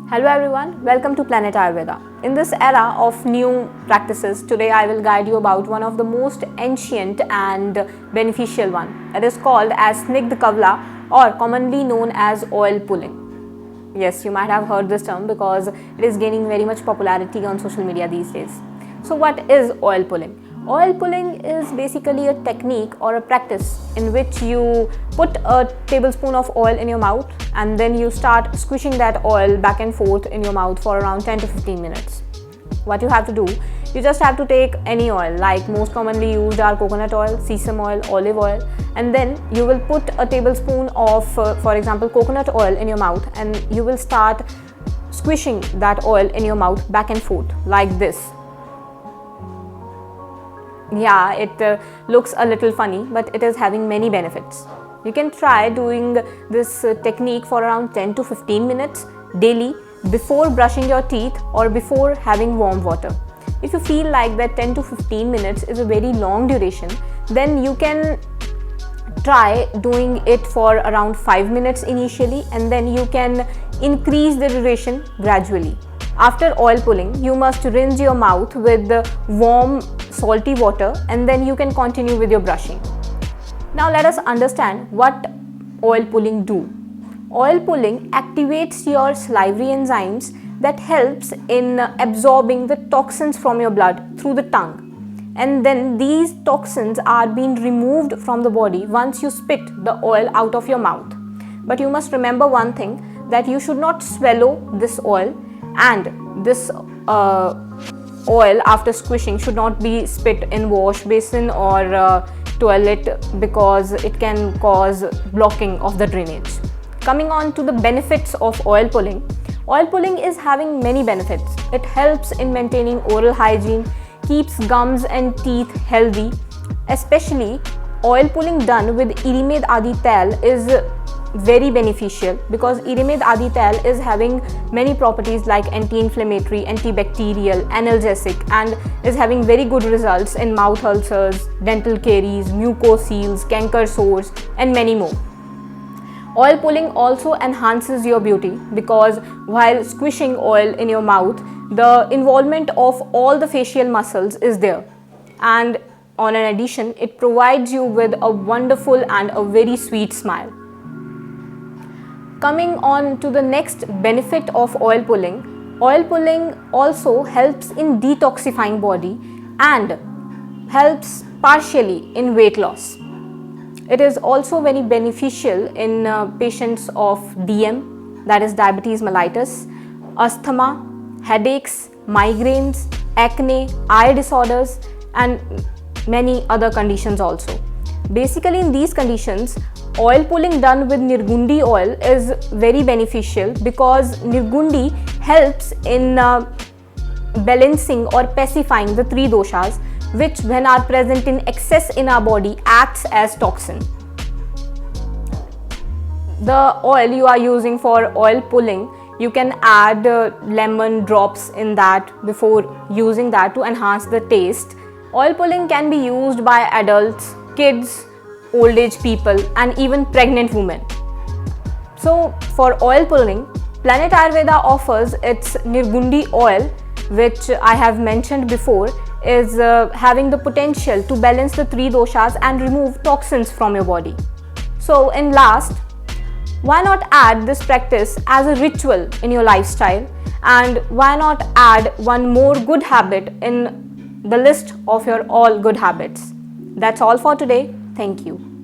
Hello everyone, welcome to Planet Ayurveda. In this era of new practices, today I will guide you about one of the most ancient and beneficial one. It is called as Snigdh Kavla, or commonly known as oil pulling. Yes, you might have heard this term because it is gaining very much popularity on social media these days. So what is oil pulling? Oil pulling is basically a technique or a practice in which you put a tablespoon of oil in your mouth and then you start squishing that oil back and forth in your mouth for around 10 to 15 minutes. What you have to do, you just have to take any oil, like most commonly used are coconut oil, sesame oil, olive oil, and then you will put a tablespoon of, for example, coconut oil in your mouth and you will start squishing that oil in your mouth back and forth like this. Yeah, it looks a little funny, but it is having many benefits. You can try doing this technique for around 10 to 15 minutes daily before brushing your teeth or before having warm water. If you feel like that 10 to 15 minutes is a very long duration, then you can try doing it for around 5 minutes initially, and then you can increase the duration gradually. After oil pulling, you must rinse your mouth with warm salty water and then you can continue with your brushing. Now let us understand what oil pulling do. Oil pulling activates your salivary enzymes that helps in absorbing the toxins from your blood through the tongue, and then these toxins are being removed from the body once you spit the oil out of your mouth. But you must remember one thing, that you should not swallow this oil, and this oil after squishing should not be spit in wash basin or toilet because it can cause blocking of the drainage. Coming on to the benefits of oil pulling is having many benefits. It helps in maintaining oral hygiene, keeps gums and teeth healthy. Especially oil pulling done with Irimed Adi Tail is very beneficial because Irimed Adi Tail is having many properties like anti-inflammatory, antibacterial, analgesic, and is having very good results in mouth ulcers, dental caries, mucoseals, canker sores, and many more. Oil pulling also enhances your beauty because while squishing oil in your mouth, the involvement of all the facial muscles is there, and on an addition, it provides you with a wonderful and a very sweet smile. Coming on to the next benefit of oil pulling also helps in detoxifying body and helps partially in weight loss. It is also very beneficial in patients of DM, that is diabetes mellitus, asthma, headaches, migraines, acne, eye disorders, and many other conditions also. Basically, in these conditions, oil pulling done with Nirgundi oil is very beneficial because Nirgundi helps in balancing or pacifying the three doshas, which when are present in excess in our body acts as toxin. The oil you are using for oil pulling, you can add lemon drops in that before using that to enhance the taste. Oil pulling can be used by adults, kids, old age people, and even pregnant women. So for oil pulling, Planet Ayurveda offers its Nirgundi oil, which I have mentioned before, is having the potential to balance the three doshas and remove toxins from your body. So in last, why not add this practice as a ritual in your lifestyle, and why not add one more good habit in the list of your all good habits? That's all for today. Thank you.